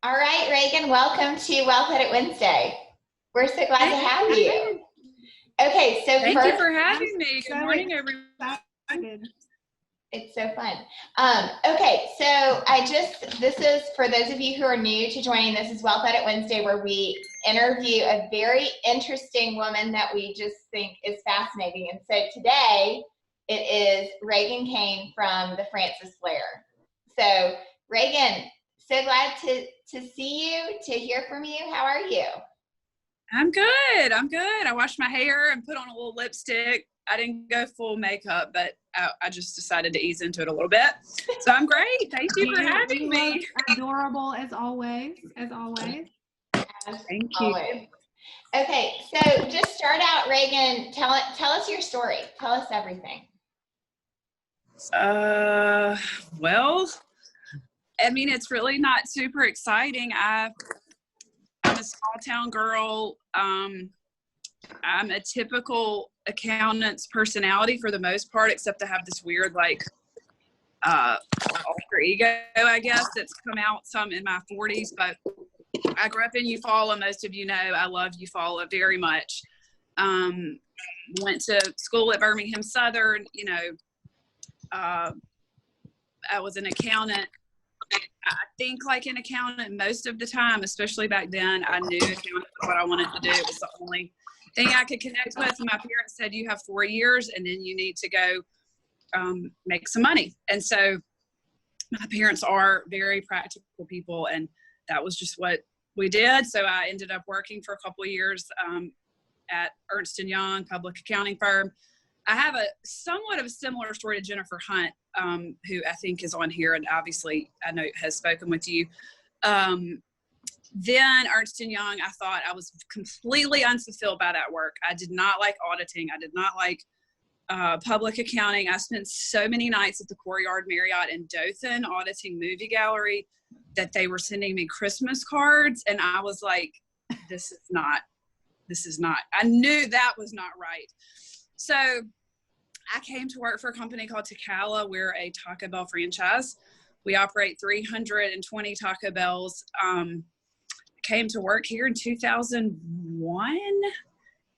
All right, Ragan, welcome to Wealth Edit Wednesday. We're so glad to have you. Okay, so Thank you first, for having me. Good morning, everyone. it's so fun. Okay, so this is for those of you who are new to joining, this is Wealth Edit Wednesday, where we interview a very interesting woman that we just think is fascinating. And so today it is Ragan Cain from the Francis Flair. So Ragan, so glad to see you, to hear from you. How are you? I'm good. I washed my hair and put on a little lipstick. I didn't go full makeup, but I just decided to ease into it a little bit. So I'm great. Thank you for having me. Look adorable as always. Thank you. Always. Okay, so just start out, Ragan. Tell us your story. Tell us everything. Well, I mean, it's really not super exciting. I'm a small town girl. I'm a typical accountant's personality for the most part, except I have this weird alter ego, I guess, that's come out some in my 40s. But I grew up in Eufaula. Most of you know I love Eufaula very much. Went to school at Birmingham Southern. I was an accountant. I think like an accountant most of the time, especially back then, I knew accounting was what I wanted to do. It was the only thing I could connect with. And my parents said, you have 4 years and then you need to go make some money. And so my parents are very practical people, and that was just what we did. So I ended up working for a couple of years at Ernst & Young public accounting firm. I have a somewhat of a similar story to Jennifer Hunt, who I think is on here and obviously I know has spoken with you. Then Ernst & Young, I thought I was completely unfulfilled by that work. I did not like auditing. I did not like public accounting. I spent so many nights at the Courtyard Marriott in Dothan auditing movie gallery that they were sending me Christmas cards. And I was like, this is not, I knew that was not right. So I came to work for a company called Takala. We're a Taco Bell franchise. We operate 320 Taco Bells. Came to work here in 2001,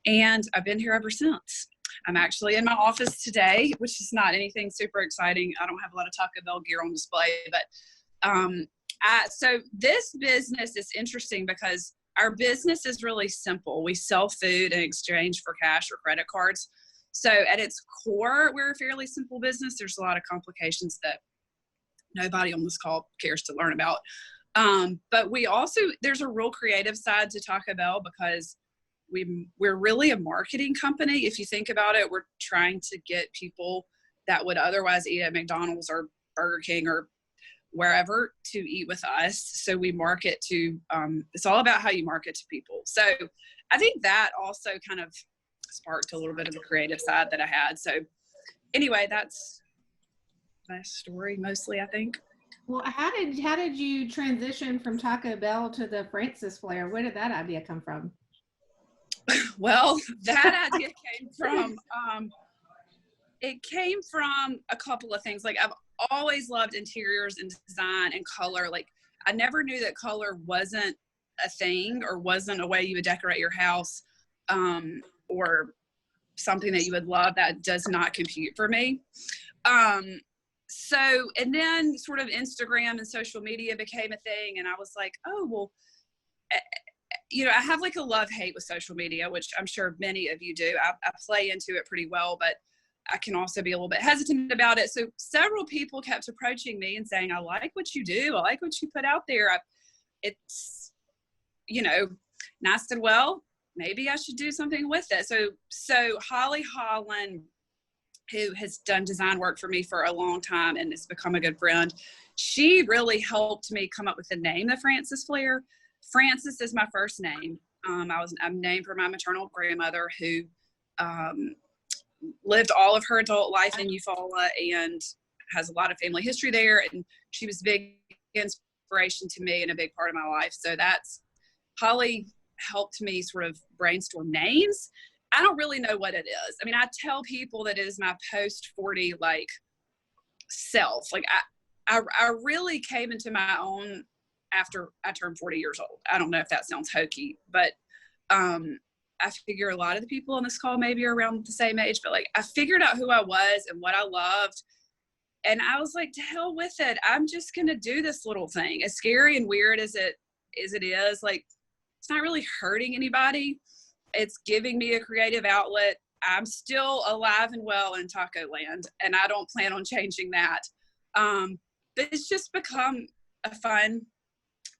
and I've been here ever since. I'm actually in my office today, which is not anything super exciting. I don't have a lot of Taco Bell gear on display, but so this business is interesting because our business is really simple. We sell food in exchange for cash or credit cards. So at its core, we're a fairly simple business. There's a lot of complications that nobody on this call cares to learn about. But there's a real creative side to Taco Bell because we're really a marketing company. If you think about it, we're trying to get people that would otherwise eat at McDonald's or Burger King or wherever to eat with us. So we market to, it's all about how you market to people. So I think that also kind of sparked a little bit of a creative side that I had. So anyway, that's my story mostly, I think. Well, how did you transition from Taco Bell to the Francis Flair? Where did that idea come from? Well, that idea came from, it came from a couple of things. Like I've always loved interiors and design and color. Like I never knew that color wasn't a thing or wasn't a way you would decorate your house. Or something that you would love. That does not compute for me. So, and then sort of Instagram and social media became a thing. And I was like, oh, well, I have like a love-hate with social media, which I'm sure many of you do. I play into it pretty well, but I can also be a little bit hesitant about it. So several people kept approaching me and saying, I like what you do. I like what you put out there. And I said, well, maybe I should do something with it. So Holly Holland, who has done design work for me for a long time and has become a good friend, she really helped me come up with the name of Francis Flair. Francis is my first name. I'm named for my maternal grandmother who lived all of her adult life in Eufaula and has a lot of family history there. And she was a big inspiration to me and a big part of my life. So Holly helped me sort of brainstorm names. I don't really know what it is. I mean, I tell people that it is my post-40 self. Like I really came into my own after I turned 40 years old. I don't know if that sounds hokey, but I figure a lot of the people on this call maybe are around the same age, but like I figured out who I was and what I loved. And I was like, to hell with it. I'm just going to do this little thing. As scary and weird as it is, like, it's not really hurting anybody. It's giving me a creative outlet. I'm still alive and well in taco land, and I don't plan on changing that. But it's just become a fun,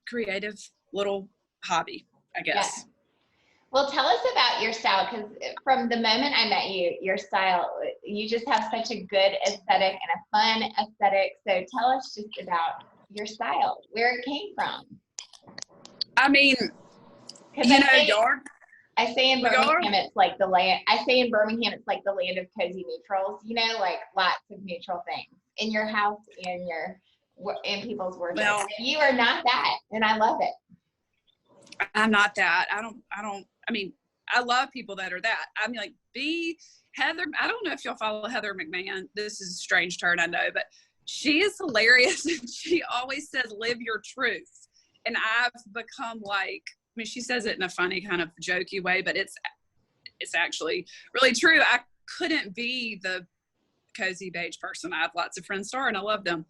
creative little hobby, I guess. Yeah. Well, tell us about your style, because from the moment I met you, your style, you just have such a good aesthetic and a fun aesthetic. So tell us just about your style, where it came from. I mean, I say in Birmingham, it's like the land. I say in Birmingham, it's like the land of cozy neutrals. You know, like lots of neutral things in your house, in people's wardrobe. Well, you are not that, and I love it. I'm not that. I mean, I love people that are that. I mean, like, Heather, I don't know if y'all follow Heather McMahon. This is a strange turn, I know, but she is hilarious. And she always says, live your truth. And I've become like, I mean, she says it in a funny kind of jokey way, but it's actually really true. I couldn't be the cozy beige person. I have lots of friends and I love them.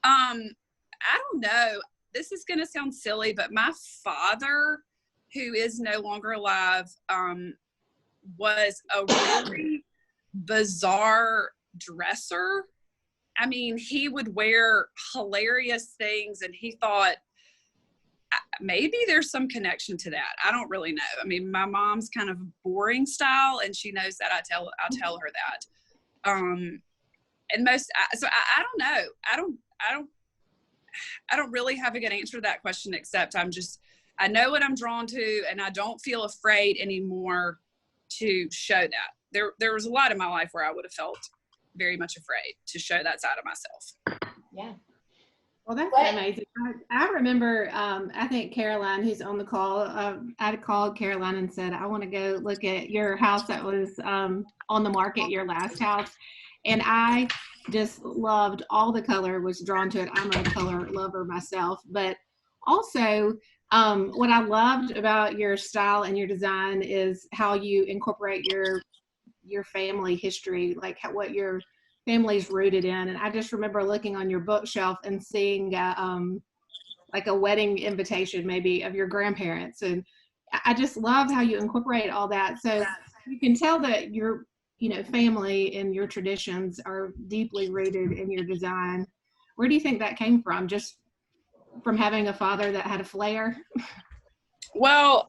I don't know. This is going to sound silly, but my father, who is no longer alive, was a really bizarre dresser. I mean, he would wear hilarious things, and he thought maybe there's some connection to that. I don't really know. I mean, my mom's kind of boring style, and she knows that. I'll tell her that. And so I don't know. I don't really have a good answer to that question, except I know what I'm drawn to, and I don't feel afraid anymore to show that. There was a lot in my life where I would have felt very much afraid to show that side of myself. Yeah. Well, that's amazing. I remember, I think Caroline, who's on the call, I called Caroline and said, I want to go look at your house that was on the market, your last house. And I just loved all the color, was drawn to it. I'm a color lover myself, but also what I loved about your style and your design is how you incorporate your family history, like what your family's rooted in. And I just remember looking on your bookshelf and seeing like a wedding invitation maybe of your grandparents. And I just love how you incorporate all that. So you can tell that your family and your traditions are deeply rooted in your design. Where do you think that came from? Just from having a father that had a flair? Well,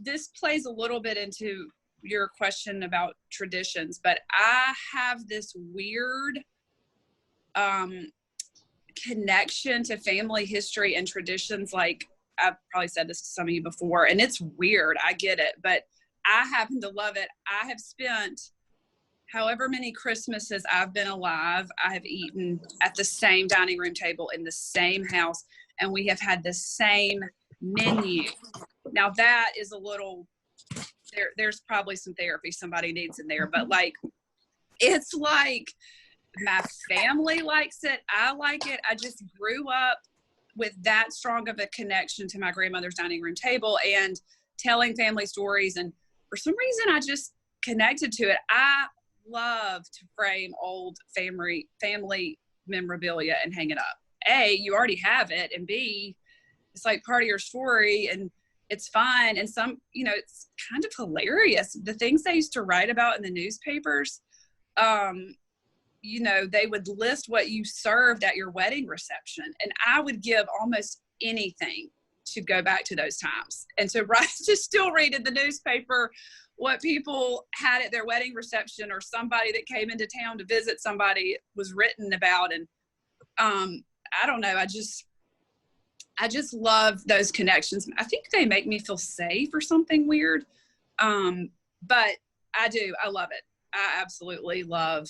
this plays a little bit into your question about traditions, but I have this weird connection to family history and traditions. Like, I've probably said this to some of you before, and it's weird, I get it, but I happen to love it. I have spent however many Christmases I've been alive, I have eaten at the same dining room table in the same house, and we have had the same menu. Now that is a little, there's probably some therapy somebody needs in there, but like, it's like my family likes it. I like it. I just grew up with that strong of a connection to my grandmother's dining room table and telling family stories. And for some reason, I just connected to it. I love to frame old family memorabilia and hang it up. A, you already have it, and B, it's like part of your story, and it's fun. And some, it's kind of hilarious. The things they used to write about in the newspapers, they would list what you served at your wedding reception, and I would give almost anything to go back to those times. And so to still read in the newspaper what people had at their wedding reception, or somebody that came into town to visit somebody was written about. And I don't know, I just love those connections. I think they make me feel safe or something weird. But I love it. I absolutely love,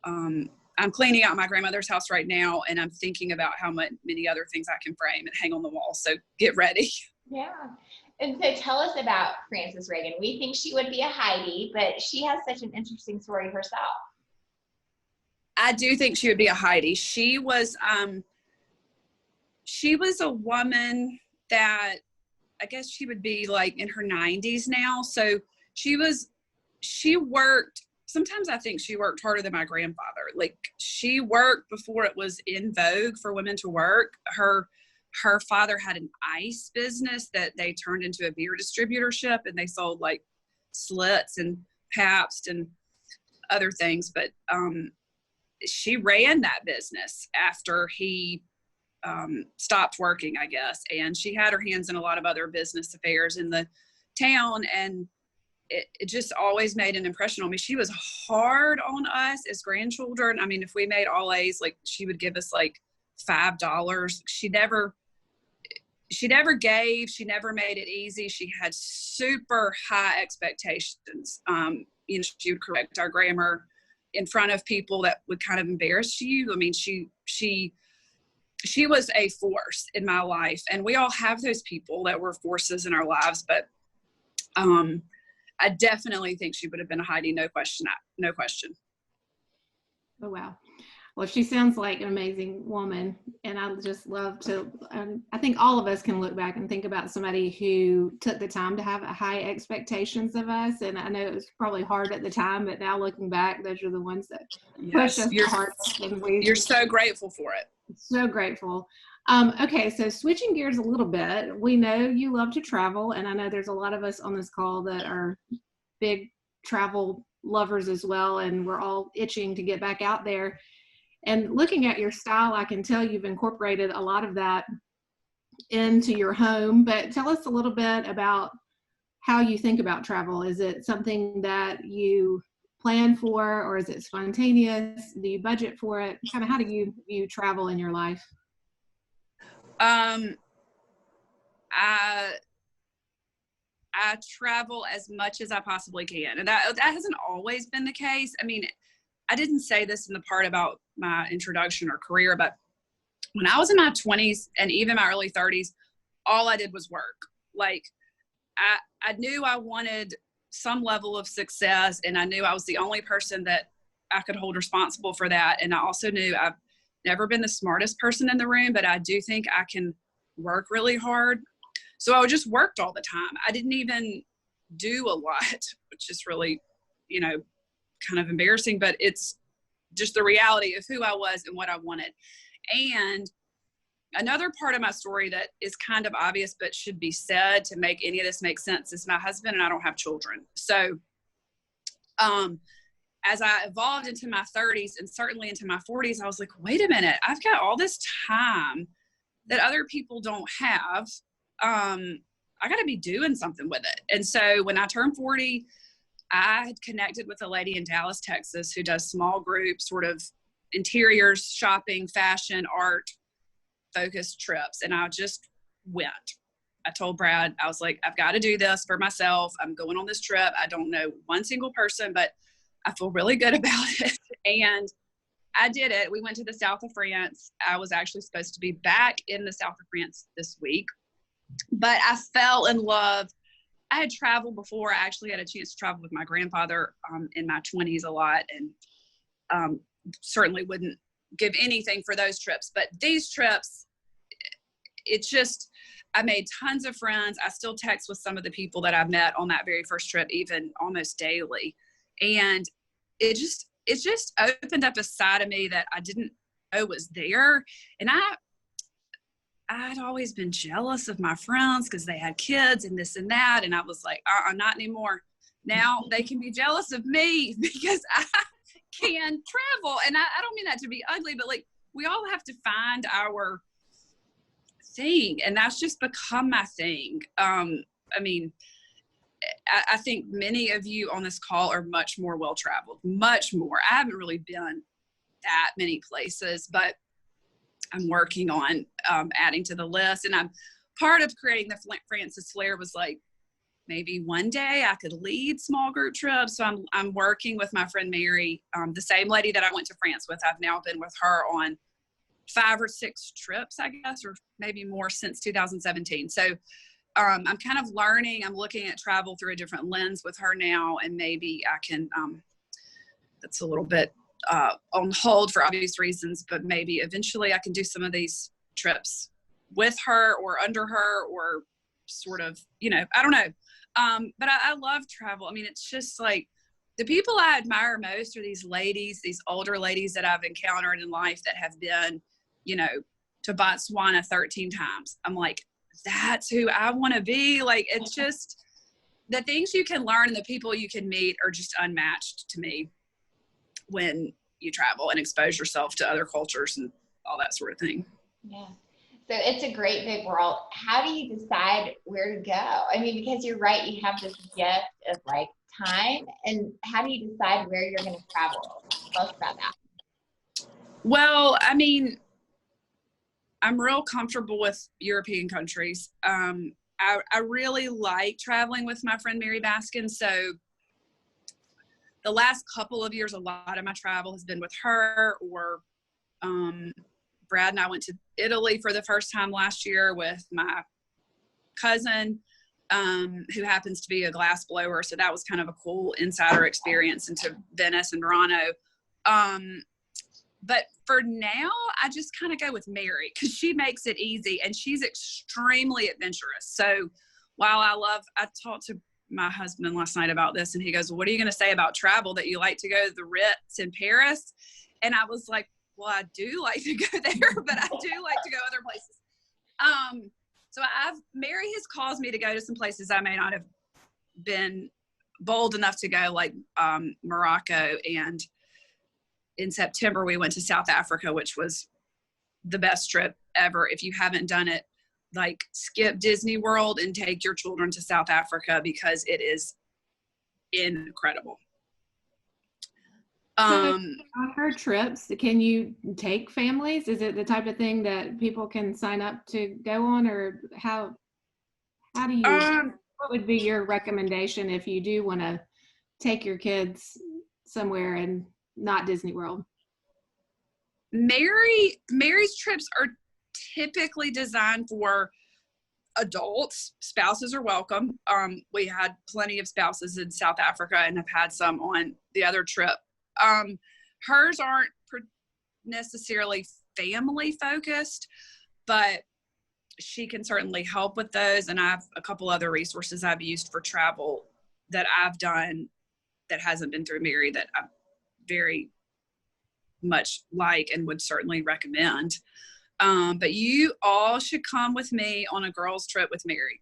I'm cleaning out my grandmother's house right now, and I'm thinking about how many other things I can frame and hang on the wall. So get ready. Yeah. And so tell us about Frances Ragan. We think she would be a Heidi, but she has such an interesting story herself. I do think she would be a Heidi. She was, she was a woman that I guess she would be like in her 90s now. So she worked, sometimes I think she worked harder than my grandfather. Like she worked before it was in vogue for women to work. Her father had an ice business that they turned into a beer distributorship, and they sold like Slits and Pabst and other things. But she ran that business after he stopped working, I guess. And she had her hands in a lot of other business affairs in the town. And it just always made an impression on me. She was hard on us as grandchildren. I mean, if we made all A's, like she would give us like $5. She never gave, she never made it easy. She had super high expectations. You know, she would correct our grammar in front of people that would kind of embarrass you. I mean, she was a force in my life, and we all have those people that were forces in our lives, but I definitely think she would have been a Heidi, no question. Oh, wow. Well, she sounds like an amazing woman, and I just love to, I think all of us can look back and think about somebody who took the time to have high expectations of us. And I know it was probably hard at the time, but now looking back, those are the ones that push us hard. You're so grateful for it. So grateful. Okay, so switching gears a little bit, we know you love to travel, and I know there's a lot of us on this call that are big travel lovers as well, and we're all itching to get back out there. And looking at your style, I can tell you've incorporated a lot of that into your home, but tell us a little bit about how you think about travel. Is it something that you plan for, or is it spontaneous? Do you budget for it? Kind of how do you travel in your life? I travel as much as I possibly can. And that hasn't always been the case. I mean, I didn't say this in the part about my introduction or career, but when I was in my 20s and even my early 30s, all I did was work. Like I knew I wanted some level of success, and I knew I was the only person that I could hold responsible for that. And I also knew I've never been the smartest person in the room, but I do think I can work really hard. So I just worked all the time. I didn't even do a lot, which is really, you know, kind of embarrassing, but it's just the reality of who I was and what I wanted. And another part of my story that is kind of obvious but should be said to make any of this make sense is my husband and I don't have children. So as I evolved into my 30s and certainly into my 40s, I was like, wait a minute, I've got all this time that other people don't have. I got to be doing something with it. And so when I turned 40, I had connected with a lady in Dallas, Texas, who does small group sort of interiors, shopping, fashion, art focused trips. And I just went. I told Brad, I was like, I've got to do this for myself. I'm going on this trip. I don't know one single person, but I feel really good about it. And I did it. We went to the south of France. I was actually supposed to be back in the south of France this week, but I fell in love. I had traveled before. I actually had a chance to travel with my grandfather in my 20s a lot, and certainly wouldn't give anything for those trips. But these trips, it's just, I made tons of friends. I still text with some of the people that I met on that very first trip, even almost daily. And it just opened up a side of me that I didn't know was there. And I'd always been jealous of my friends because they had kids and this and that. And I was like, not anymore. Now they can be jealous of me because I can travel. And I don't mean that to be ugly, but like, we all have to find our thing. And that's just become my thing. I mean, I think many of you on this call are much more well-traveled, much more. I haven't really been that many places, but I'm working on adding to the list. And I'm part of creating the Francis Flair was like, maybe one day I could lead small group trips. So I'm working with my friend Mary, the same lady that I went to France with. I've now been with her on 5 or 6 trips, I guess, or maybe more since 2017. So I'm kind of learning. I'm looking at travel through a different lens with her now, and maybe I can, that's a little bit on hold for obvious reasons, but maybe eventually I can do some of these trips with her or under her or sort of, I don't know. But I love travel. I mean, it's just like the people I admire most are these ladies, these older ladies that I've encountered in life that have been, to Botswana 13 times. I'm like, that's who I want to be. Like, it's just the things you can learn and the people you can meet are just unmatched to me when you travel and expose yourself to other cultures and all that sort of thing. Yeah. So it's a great big world. How do you decide where to go? I mean, because you're right, you have this gift of like time, and how do you decide where you're going to travel? Tell us about that. Well, I mean, I'm real comfortable with European countries. I really like traveling with my friend Mary Baskin. So the last couple of years, a lot of my travel has been with her, or Brad and I went to Italy for the first time last year with my cousin, who happens to be a glass blower. So that was kind of a cool insider experience into Venice and Verano. But for now, I just kind of go with Mary because she makes it easy and she's extremely adventurous. So while I talked to my husband last night about this, and he goes, well, what are you going to say about travel, that you like to go to the Ritz in Paris? And I was like, well, I do like to go there, but I do like to go other places. So Mary has caused me to go to some places I may not have been bold enough to go, like Morocco. And in September, we went to South Africa, which was the best trip ever. If you haven't done it, like, skip Disney World and take your children to South Africa because it is incredible. So on her trips, can you take families? Is it the type of thing that people can sign up to go on, or how do you, what would be your recommendation if you do want to take your kids somewhere and not Disney World? Mary's trips are typically designed for adults. Spouses are welcome. We had plenty of spouses in South Africa and have had some on the other trip. Hers aren't necessarily family focused, but she can certainly help with those. And I have a couple other resources I've used for travel that I've done that hasn't been through Mary that I very much like and would certainly recommend. But you all should come with me on a girls' trip with Mary.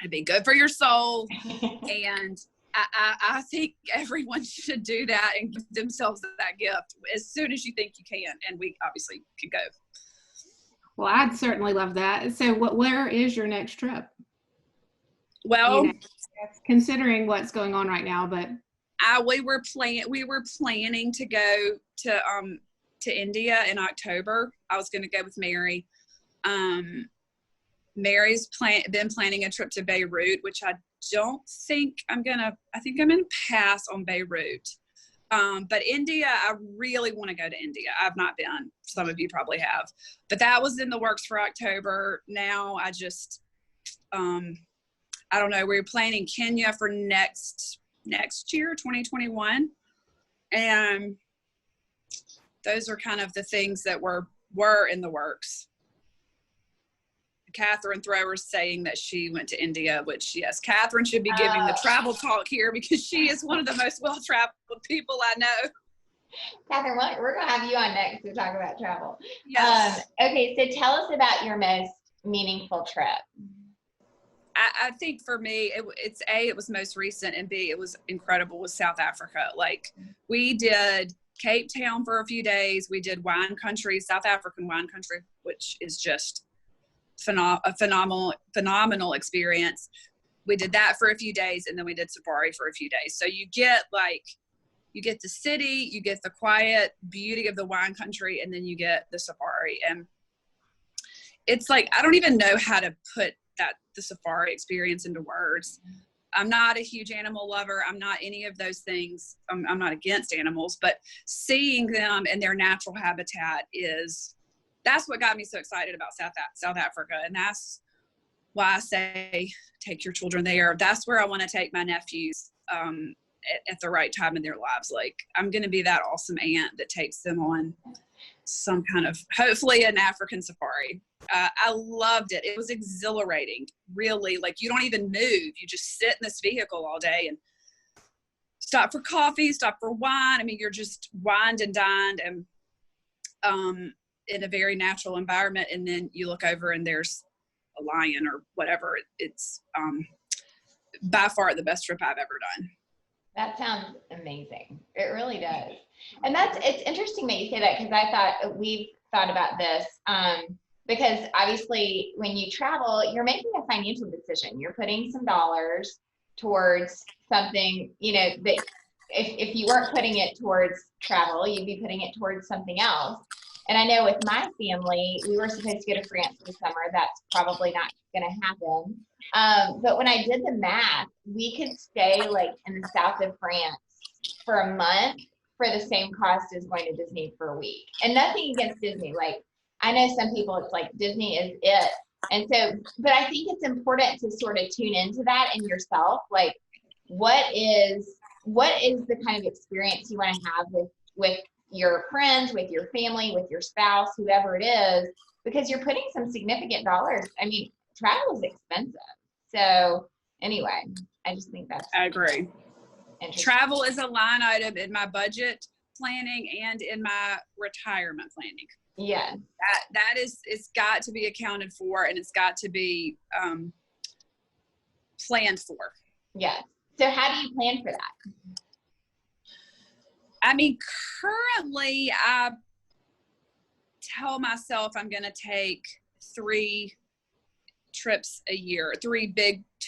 It'd be good for your soul. And I think everyone should do that and give themselves that gift as soon as you think you can. And we obviously can go. Well, I'd certainly love that. So where is your next trip? Well, considering what's going on right now, but we were planning to go to India in October. I was going to go with Mary. Mary's been planning a trip to Beirut, which I think I'm going to pass on Beirut. But India, I really want to go to India. I've not been. Some of you probably have. But that was in the works for October. Now I just, I don't know. We were planning Kenya for next year, 2021. And those are kind of the things that were in the works. Catherine Thrower's saying that she went to India, which, yes, Catherine should be giving the travel talk here because she is one of the most well-traveled people I know. Catherine, we're going to have you on next to talk about travel. Yes. Okay, so tell us about your most meaningful trip. I think for me, it was most recent, and B, it was incredible with South Africa. Like, we did Cape Town for a few days. We did wine country, South African wine country, which is just a phenomenal experience. We did that for a few days, and then we did safari for a few days. So you get the city, you get the quiet beauty of the wine country, and then you get the safari. And it's like, I don't even know how to put the safari experience into words. I'm not a huge animal lover. I'm not any of those things. I'm not against animals, but seeing them in their natural habitat that's what got me so excited about South Africa. And that's why I say, take your children there. That's where I want to take my nephews at the right time in their lives. Like, I'm going to be that awesome aunt that takes them on some kind of, hopefully an African safari. I loved it. It was exhilarating, really. Like, you don't even move. You just sit in this vehicle all day and stop for coffee, stop for wine. I mean, you're just wined and dined and in a very natural environment. And then you look over and there's a lion or whatever. It's by far the best trip I've ever done. That sounds amazing. It really does. And it's interesting that you say that, because I thought we've thought about this. Because obviously when you travel, you're making a financial decision. You're putting some dollars towards something, you know, that if you weren't putting it towards travel, you'd be putting it towards something else. And I know with my family, we were supposed to go to France this summer. That's probably not going to happen. But when I did the math, we could stay like in the south of France for a month for the same cost as going to Disney for a week. And nothing against Disney. Like, I know some people, it's like Disney is it. And so, but I think it's important to sort of tune into that in yourself. Like, what is the kind of experience you want to have with your friends, with your family, with your spouse, whoever it is, because you're putting some significant dollars. I mean, travel is expensive. So anyway, I just think I agree. Travel is a line item in my budget planning and in my retirement planning. Yeah. That is, it's got to be accounted for, and it's got to be planned for. Yeah. So how do you plan for that? I mean, currently I tell myself I'm going to take 3 trips a year, 2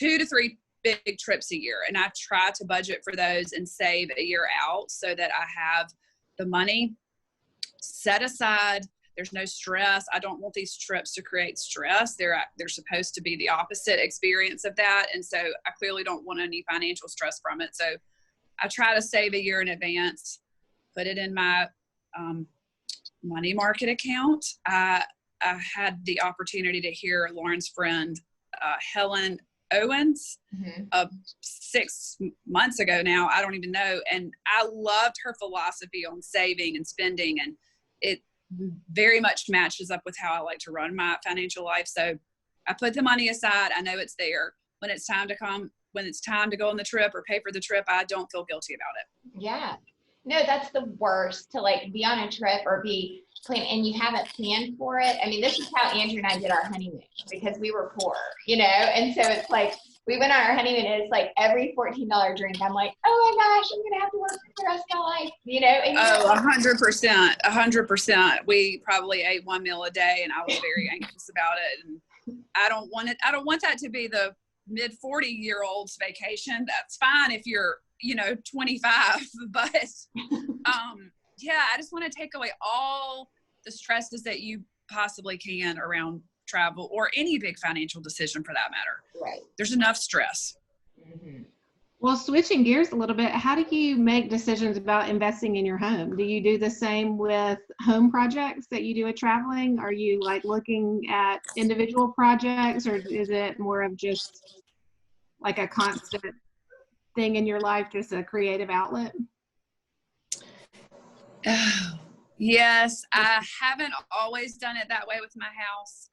to 3 big trips a year. And I try to budget for those and save a year out so that I have the money set aside. There's no stress. I don't want these trips to create stress. They're supposed to be the opposite experience of that. And so I clearly don't want any financial stress from it. So I try to save a year in advance, put it in my money market account. I had the opportunity to hear Lauren's friend, Helen Owens, 6 months ago now. I don't even know. And I loved her philosophy on saving and spending. And it very much matches up with how I like to run my financial life. So I put the money aside. I know it's there. When it's time to go on the trip or pay for the trip, I don't feel guilty about it. Yeah. No, that's the worst, to like be on a trip or be planned and you haven't planned for it. I mean, this is how Andrew and I did our honeymoon, because we were poor, you know? And so it's like, we went on our honeymoon and it's like every $14 drink, I'm like, oh my gosh, I'm going to have to work for the rest of my life, you know? And 100%. We probably ate 1 meal a day and I was very anxious about it. And I don't want that to be the mid 40-year-old's vacation. That's fine if you're, 25, but yeah, I just want to take away all the stresses that you possibly can around travel or any big financial decision for that matter. Right. There's enough stress. Mm-hmm. Well, switching gears a little bit, how do you make decisions about investing in your home? Do you do the same with home projects that you do with traveling? Are you like looking at individual projects, or is it more of just like a constant thing in your life, just a creative outlet? Yes, I haven't always done it that way with my house.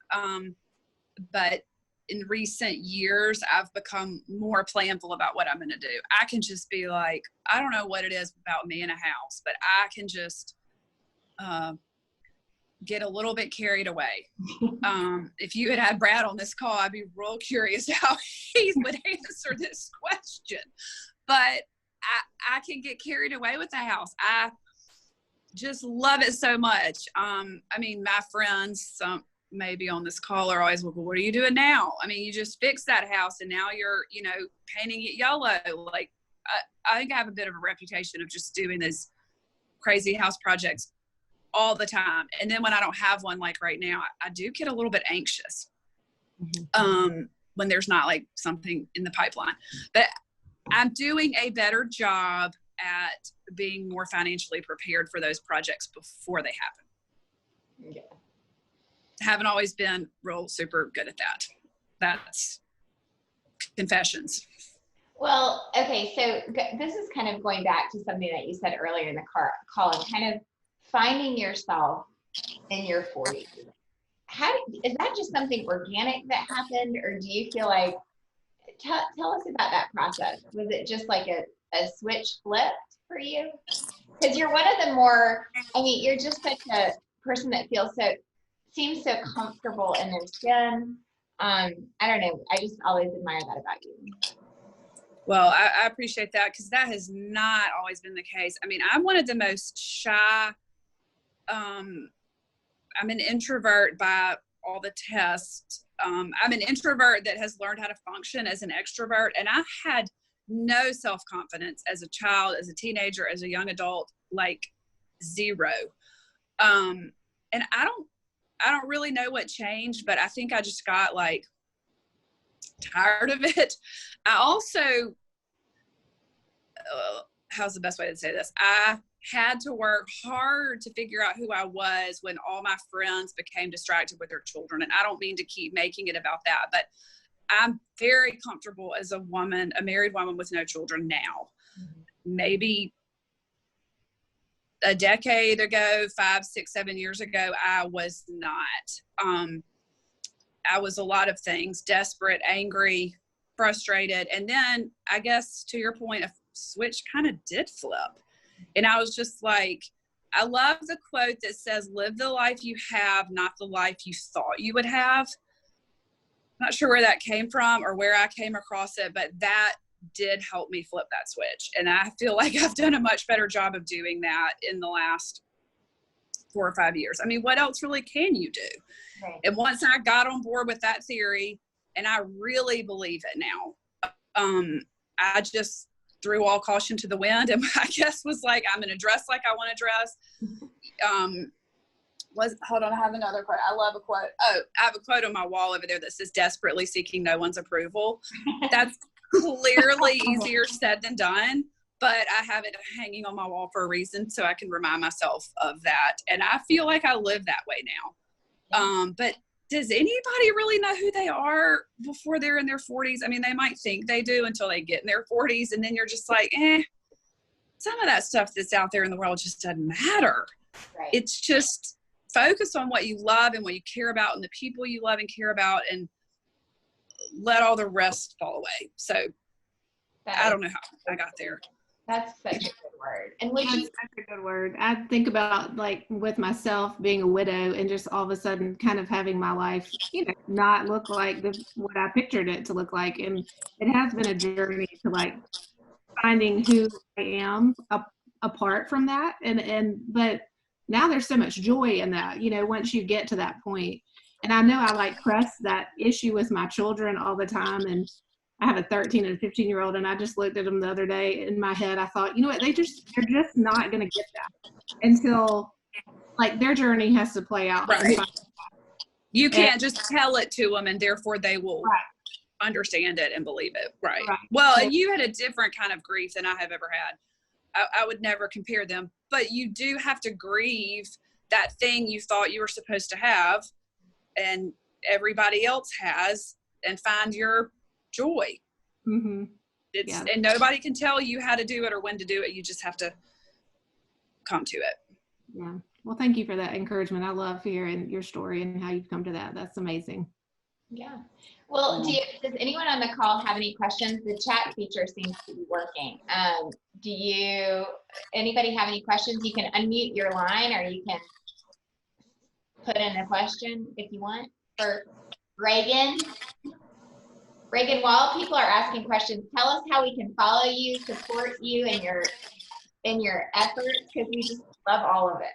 But in recent years, I've become more planful about what I'm going to do. I can just be like, I don't know what it is about me in a house, but I can just get a little bit carried away. If you had Brad on this call, I'd be real curious how he would answer this question. But I can get carried away with the house. I just love it so much. I mean, my friends, some maybe on this call, are always, well, what are you doing now? I mean, you just fixed that house and now you're, painting it yellow. Like, I think I have a bit of a reputation of just doing these crazy house projects all the time. And then when I don't have one, like right now, I do get a little bit anxious when there's not like something in the pipeline. But I'm doing a better job at being more financially prepared for those projects before they happen. Yeah. Haven't always been real super good at that. That's confessions. Well, okay, so this is kind of going back to something that you said earlier in the call, and kind of finding yourself in your 40s. Is that just something organic that happened, or do you feel like, tell us about that process. Was it just like a switch flipped for you? Because you're one of the more, I mean, you're just such a person that seems so comfortable in their skin. I don't know. I just always admire that about you. Well, I appreciate that, because that has not always been the case. I mean, I'm one of the most shy. I'm an introvert by all the tests. I'm an introvert that has learned how to function as an extrovert. And I had no self-confidence as a child, as a teenager, as a young adult, like zero. And I don't really know what changed, but I think I just got like tired of it. I also, how's the best way to say this? I had to work hard to figure out who I was when all my friends became distracted with their children. And I don't mean to keep making it about that, but I'm very comfortable as a woman, a married woman with no children now. Mm-hmm. Maybe a decade ago, 5, 6, 7 years ago, I was not. I was a lot of things: desperate, angry, frustrated. And then I guess, to your point, a switch kind of did flip. And I was just like, I love the quote that says, live the life you have, not the life you thought you would have. I'm not sure where that came from or where I came across it, but that did help me flip that switch. And I feel like I've done a much better job of doing that in the last 4 or 5 years. I mean, what else really can you do? Right. And once I got on board with that theory, and I really believe it now, I just threw all caution to the wind, and I guess was like, I'm going to dress like I want to dress. Hold on, I have another quote. I love a quote. Oh, I have a quote on my wall over there that says, desperately seeking no one's approval. That's clearly easier said than done, but I have it hanging on my wall for a reason, so I can remind myself of that. And I feel like I live that way now. But does anybody really know who they are before they're in their 40s? I mean, they might think they do until they get in their 40s, and then you're just like, some of that stuff that's out there in the world just doesn't matter. Right. It's just focus on what you love and what you care about and the people you love and care about, and let all the rest fall away. So I don't know how I got there. That's such a good word. And that's such a good word. I think about, like, with myself being a widow and just all of a sudden kind of having my life, not look like what I pictured it to look like. And it has been a journey to, like, finding who I am apart from that. But now there's so much joy in that, once you get to that point. And I know I, like, press that issue with my children all the time. And I have a 13 and a 15-year-old, and I just looked at them the other day. In my head, I thought, you know what, they're just not going to get that until, like, their journey has to play out. Right. You can't just tell it to them, and therefore they will understand it and believe it. Right. Well, and you had a different kind of grief than I have ever had. I would never compare them, but you do have to grieve that thing you thought you were supposed to have and everybody else has, and find your joy. Mm-hmm. And nobody can tell you how to do it or when to do it. You just have to come to it. Yeah. Well, thank you for that encouragement. I love hearing your story and how you've come to that. That's amazing. Yeah. Well, does anyone on the call have any questions? The chat feature seems to be working. Anybody have any questions? You can unmute your line, or you can put in a question if you want. For Ragan. Ragan, while people are asking questions, tell us how we can follow you, support you in your efforts, because we just love all of it.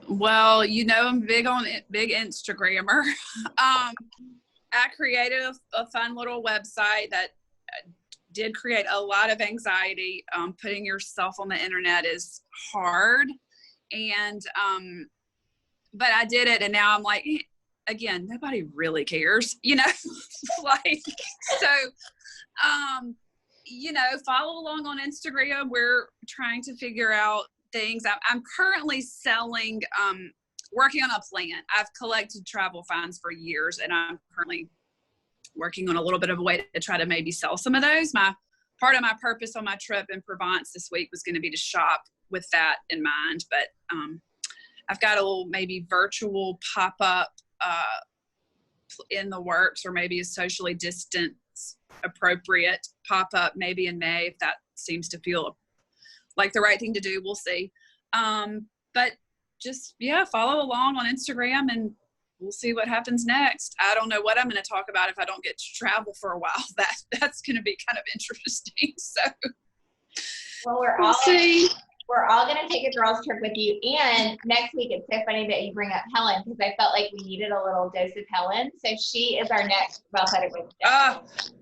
Well, I'm big Instagrammer. I created a fun little website that did create a lot of anxiety. Putting yourself on the internet is hard, and but I did it, and now I'm like, again, nobody really cares, like, so, follow along on Instagram. We're trying to figure out things. I'm currently working on a plan. I've collected travel fines for years, and I'm currently working on a little bit of a way to try to maybe sell some of those. Part of my purpose on my trip in Provence this week was going to be to shop with that in mind, but I've got a little maybe virtual pop-up in the works, or maybe a socially distant appropriate pop-up maybe in May, if that seems to feel like the right thing to do. We'll see. But just, yeah, follow along on Instagram and we'll see what happens next. I don't know what I'm going to talk about if I don't get to travel for a while. That's going to be kind of interesting. So well, we're all going to take a girls trip with you. And next week, it's so funny that you bring up Helen, because I felt like we needed a little dose of Helen. So she is our next Well-Fed Wednesday.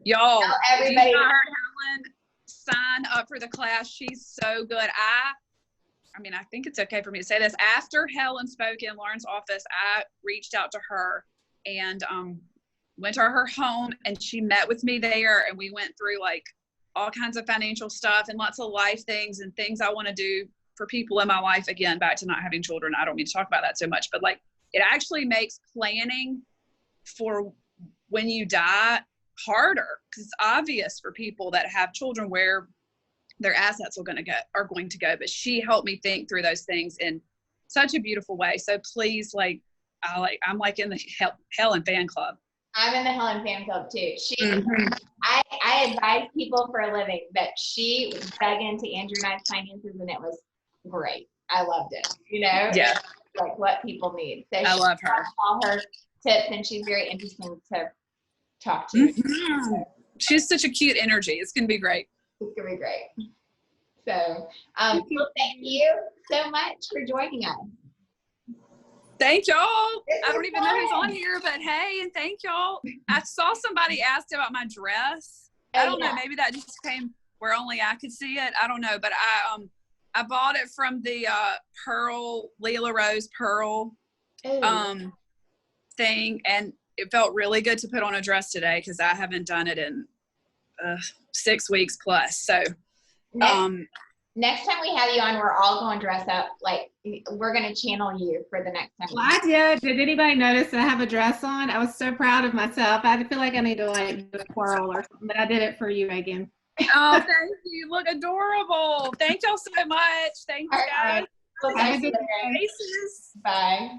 Y'all, tell everybody. If you heard Helen, sign up for the class. She's so good. I mean, I think it's okay for me to say this. After Helen spoke in Lauren's office, I reached out to her and went to her home, and she met with me there, and we went through like all kinds of financial stuff and lots of life things and things I want to do for people in my life. Again, back to not having children. I don't need to talk about that so much, but like it actually makes planning for when you die harder, because it's obvious for people that have children where their assets are going to go. But she helped me think through those things in such a beautiful way. So please, I'm like in the Helen fan club. I'm in the Helen fan club too. I advise people for a living, but she dug into Andrew and I's finances, and it was great. I loved it. Yeah, like what people need. So I love her. All her tips, and she's very interesting to talk to. She has such a cute energy. It's going to be great. It's going to be great. So, well, thank you so much for joining us. Thank y'all. I don't even know who's on here, but hey, and thank y'all. I saw somebody asked about my dress. I don't know. Maybe that just came where only I could see it. I don't know, but I bought it from the Leila Rose Pearl thing, and it felt really good to put on a dress today because I haven't done it in 6 weeks plus. So next time we have you on, we're all going to dress up. Like, we're going to channel you for the next time. Well, I did. Did anybody notice I have a dress on? I was so proud of myself. I feel like I need to like do a twirl or something, but I did it for you, Megan. Oh, thank you. You look adorable. Thank y'all so much. Thank you, guys. Right. Bye.